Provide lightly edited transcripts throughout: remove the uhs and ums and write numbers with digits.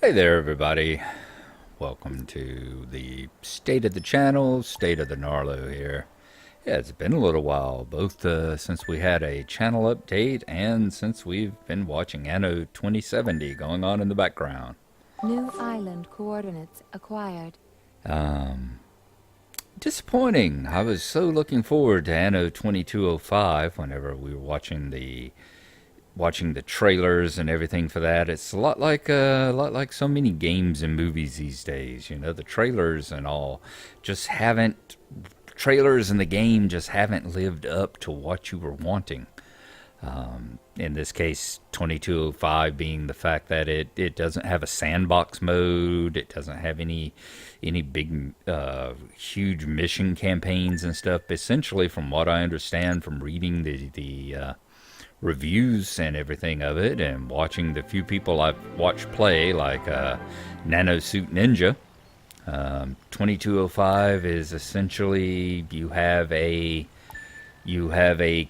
Hey there, everybody. Welcome to the State of the Channel, State of the Gnarlo here. Yeah, it's been a little while, both since we had a channel update and since we've been watching Anno 2070 going on in the background. New island coordinates acquired. Disappointing. I was so looking forward to Anno 2205 whenever we were watching the trailers and everything for that. It's a lot like so many games and movies these days. You know, the trailers and all just haven't trailers in the game just haven't lived up to what you were wanting. In this case, 2205 being the fact that it doesn't have a sandbox mode. It doesn't have any big huge mission campaigns and stuff. Essentially, from what I understand from reading the reviews and everything of it, and watching the few people I've watched play, like Nanosuit Ninja. 2205 is essentially you have a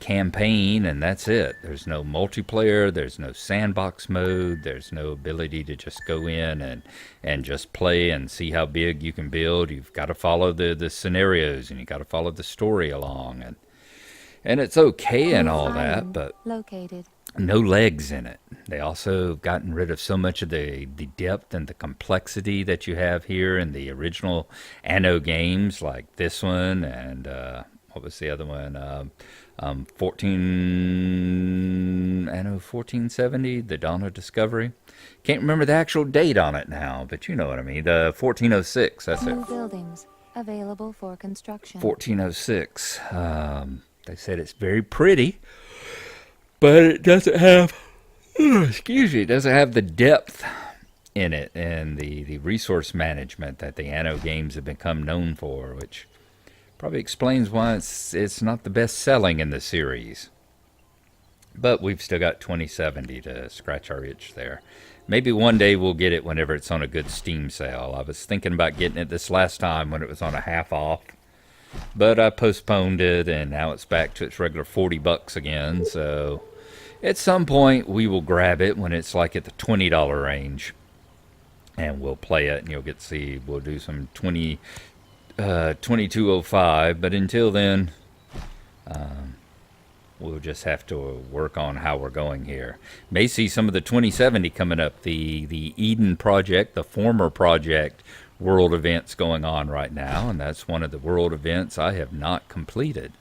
campaign and that's it. There's no multiplayer, there's no sandbox mode, there's no ability to just go in and just play and see how big you can build. You've got to follow the scenarios and you got to follow the story along, and it's okay and New all that, island but located. no legs in it. They also have gotten rid of so much of the depth and the complexity that you have here in the original Anno games, like this one and what was the other one? 14 Anno 1470, the Dawn of Discovery. Can't remember the actual date on it now, but you know what I mean. The 1406. That's it. New buildings available for construction. 1406. They said it's very pretty, but it doesn't have, excuse me, it doesn't have the depth in it and the resource management that the Anno games have become known for, which probably explains why it's not the best selling in the series. But we've still got 2070 to scratch our itch there. Maybe one day we'll get it whenever it's on a good Steam sale. I was thinking about getting it this last time when it was on a half off, but I postponed it, and now it's back to its regular $40 again. So at some point we will grab it when it's like at the $20 range, and we'll play it, and you'll get to see. We'll do some 2205, but until then, we'll just have to work on how we're going here. May see some of the 2070 coming up. The Eden project, the former project world events going on right now, and that's one of the world events I have not completed.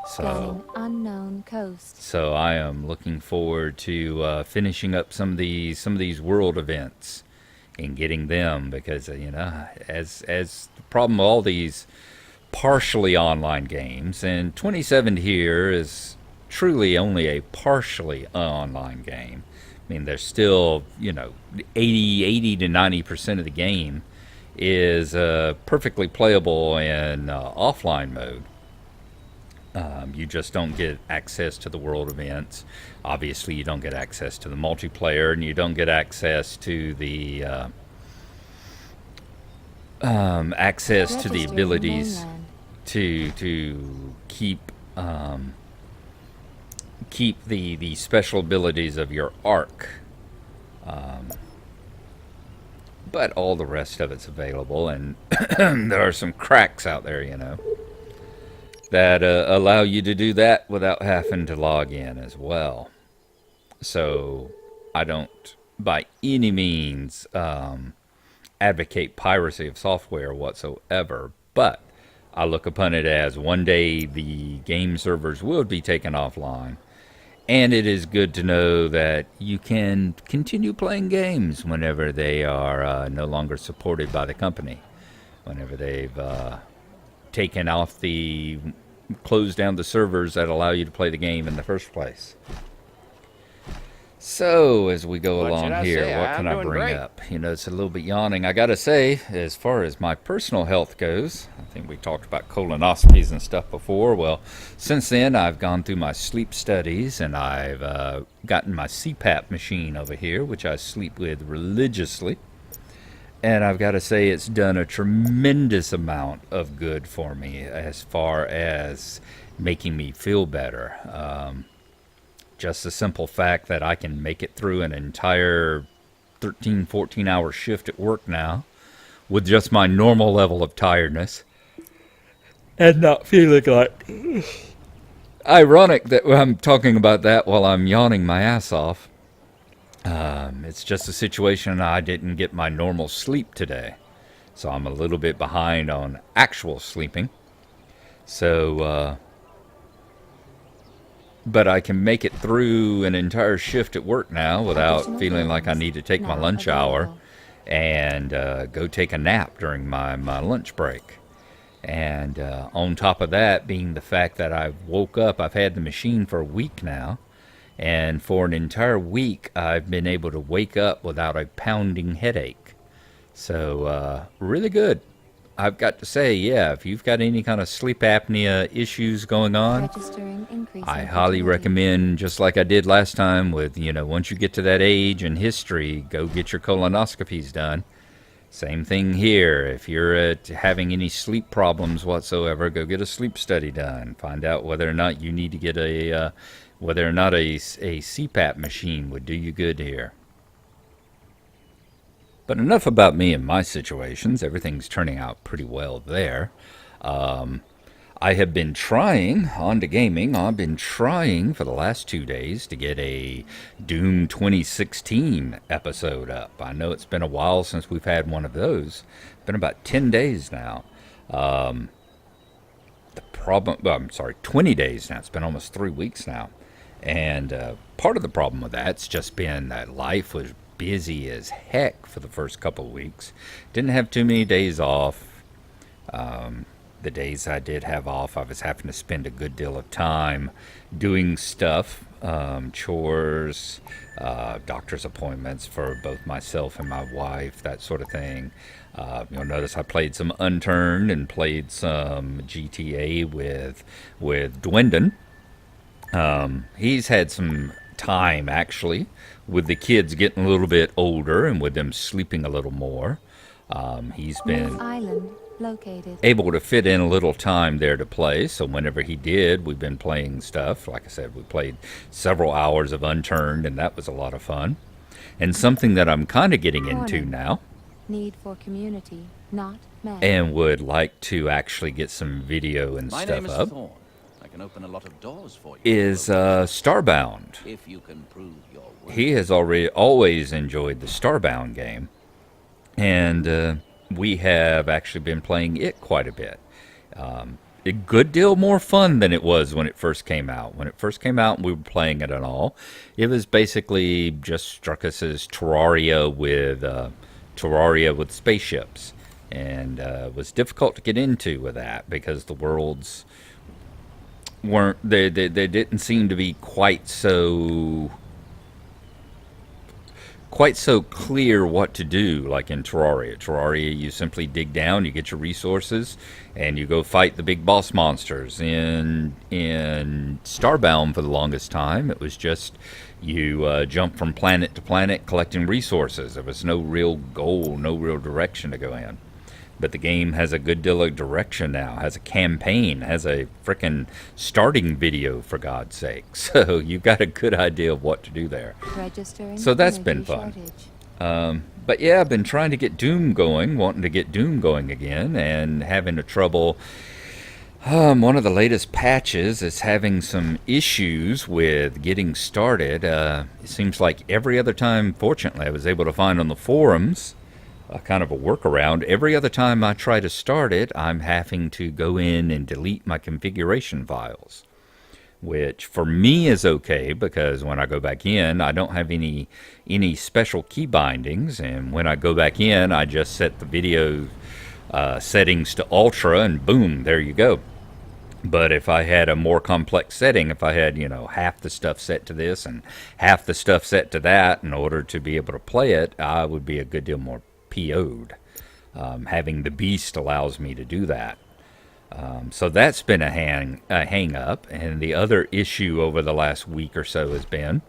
Scanning So, unknown coast. so I am looking forward to finishing up some of these world events and getting them, because as the problem with all these partially online games, and 27 here is truly only a partially online game. I mean, there's still 80 to 90% of the game is perfectly playable in offline mode. You just don't get access to the world events. Obviously, you don't get access to the multiplayer, and you don't get access to the Registering abilities mainland. to keep the special abilities of your arc. But all the rest of it's available, and there are some cracks out there, that allow you to do that without having to log in as well. So I don't, by any means, advocate piracy of software whatsoever, but I look upon it as one day the game servers will be taken offline, and it is good to know that you can continue playing games whenever they are no longer supported by the company, whenever they've taken off the closed down the servers that allow you to play the game in the first place. So, as we go What should along I here, say? what I'm can I doing bring great. up? It's a little bit yawning. I gotta say, as far as my personal health goes, I think we talked about colonoscopies and stuff before. Well, since then, I've gone through my sleep studies, and I've gotten my CPAP machine over here, which I sleep with religiously. And I've got to say, it's done a tremendous amount of good for me as far as making me feel better. Just the simple fact that I can make it through an entire 13, 14-hour shift at work now with just my normal level of tiredness and not feeling like... Ironic that I'm talking about that while I'm yawning my ass off. It's just a situation I didn't get my normal sleep today. So I'm a little bit behind on actual sleeping. So, but I can make it through an entire shift at work now without feeling like I need to take my lunch hour and go take a nap during my lunch break. And on top of that being the fact that I've woke up, I've had the machine for a week now. And for an entire week, I've been able to wake up without a pounding headache. So, really good. I've got to say, yeah, if you've got any kind of sleep apnea issues going on, I highly recommend, just like I did last time with, once you get to that age and history, go get your colonoscopies done. Same thing here. If you're having any sleep problems whatsoever, go get a sleep study done. Find out whether or not you need to get a CPAP machine would do you good here. But enough about me and my situations. Everything's turning out pretty well there. I have been trying, on to gaming, I've been trying for the last 2 days to get a Doom 2016 episode up. I know it's been a while since we've had one of those. It's been about 10 days now. 20 days now. It's been almost 3 weeks now. And part of the problem with that's just been that life was busy as heck for the first couple of weeks. Didn't have too many days off. The days I did have off, I was having to spend a good deal of time doing stuff, chores, doctor's appointments for both myself and my wife, that sort of thing. You'll notice I played some Unturned and played some GTA with Dwendon. He's had some time, actually, with the kids getting a little bit older and with them sleeping a little more. He's been able to fit in a little time there to play, so whenever he did, we've been playing stuff. Like I said, we played several hours of Unturned, and that was a lot of fun. And something that I'm kind of getting into now, need for community, not men, and would like to actually get some video and My stuff name is up, Thorn. I can open a lot of doors for you. is Starbound. If you can prove your worth. He has always enjoyed the Starbound game, and we have actually been playing it quite a bit. A good deal more fun than it was when it first came out. When it first came out and we were playing it and all, it was basically just struck us as Terraria with spaceships, and it was difficult to get into with that because the worlds weren't they didn't seem to be quite so clear what to do like in Terraria. Terraria, you simply dig down, you get your resources, and you go fight the big boss monsters. In Starbound, for the longest time, it was just you jump from planet to planet collecting resources. There was no real goal, no real direction to go in. But the game has a good deal of direction now, has a campaign, has a frickin' starting video, for God's sake. So you've got a good idea of what to do there. So that's been fun. But yeah, I've been trying to get Doom going, wanting to get Doom going again, and having a trouble. One of the latest patches is having some issues with getting started. It seems like every other time, fortunately, I was able to find on the forums kind of a workaround. Every other time I try to start it, I'm having to go in and delete my configuration files, which for me is okay because when I go back in, I don't have any special key bindings, and when I go back in, I just set the video settings to ultra, and boom, there you go. But if I had a more complex setting, if I had, half the stuff set to this and half the stuff set to that in order to be able to play it, I would be a good deal more PO'd. Having the Beast allows me to do that. So that's been a hang up. And the other issue over the last week or so has been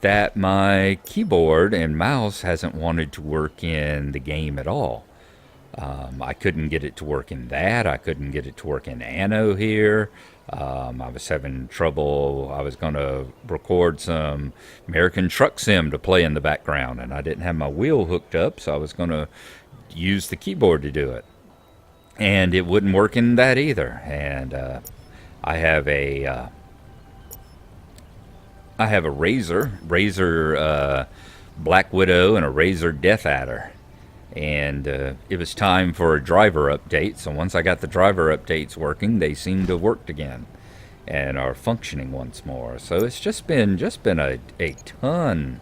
that my keyboard and mouse hasn't wanted to work in the game at all. I couldn't get it to work in that. I couldn't get it to work in Anno here. I was having trouble. I was going to record some American Truck Sim to play in the background, and I didn't have my wheel hooked up, so I was going to use the keyboard to do it. And it wouldn't work in that either. And I have a Razor Black Widow and a Razor Death Adder. And it was time for a driver update. So once I got the driver updates working, they seem to have worked again and are functioning once more. So it's just been a ton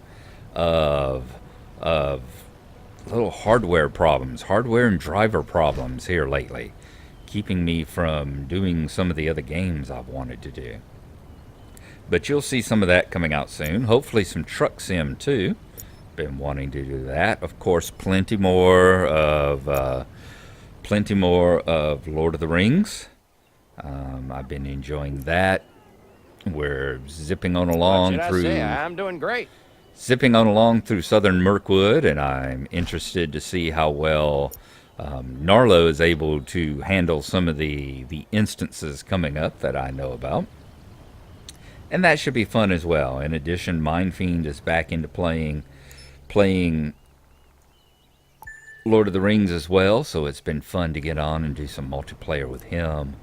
of little hardware problems, hardware and driver problems here lately, keeping me from doing some of the other games I've wanted to do. But you'll see some of that coming out soon. Hopefully some Truck Sim too. Been wanting to do that. Of course, plenty more of Lord of the Rings. I've been enjoying that. We're zipping on along through. I'm doing great. Zipping on along through southern Mirkwood, and I'm interested to see how well Gnarlo is able to handle some of the instances coming up that I know about. And that should be fun as well. In addition, Mindfiend is back into playing Lord of the Rings as well, so it's been fun to get on and do some multiplayer with him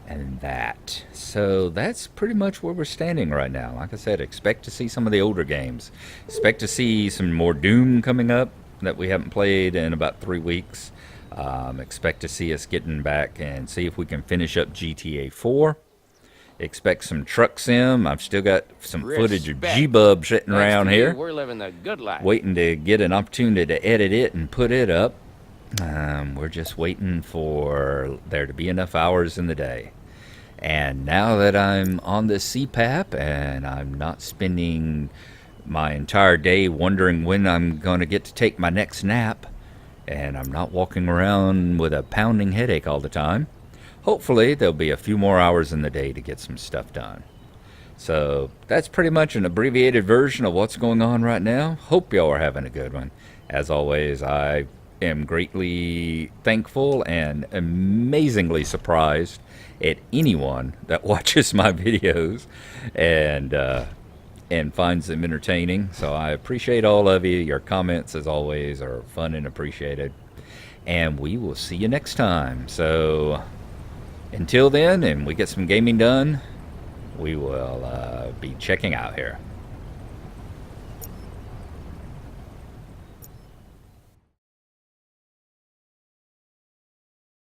and that. So that's pretty much where we're standing right now. Like I said, expect to see some of the older games. Expect to see some more Doom coming up that we haven't played in about 3 weeks. Expect to see us getting back and see if we can finish up GTA 4. Expect some Truck Sim. I've still got some footage of G-Bub sitting around here. We're living the good life. Waiting to get an opportunity to edit it and put it up. We're just waiting for there to be enough hours in the day. And now that I'm on the CPAP and I'm not spending my entire day wondering when I'm going to get to take my next nap, and I'm not walking around with a pounding headache all the time, hopefully there'll be a few more hours in the day to get some stuff done. So that's pretty much an abbreviated version of what's going on right now. Hope y'all are having a good one. As always, I am greatly thankful and amazingly surprised at anyone that watches my videos and finds them entertaining. So I appreciate all of you. Your comments, as always, are fun and appreciated. And we will see you next time. So until then, and we get some gaming done, we will be checking out here.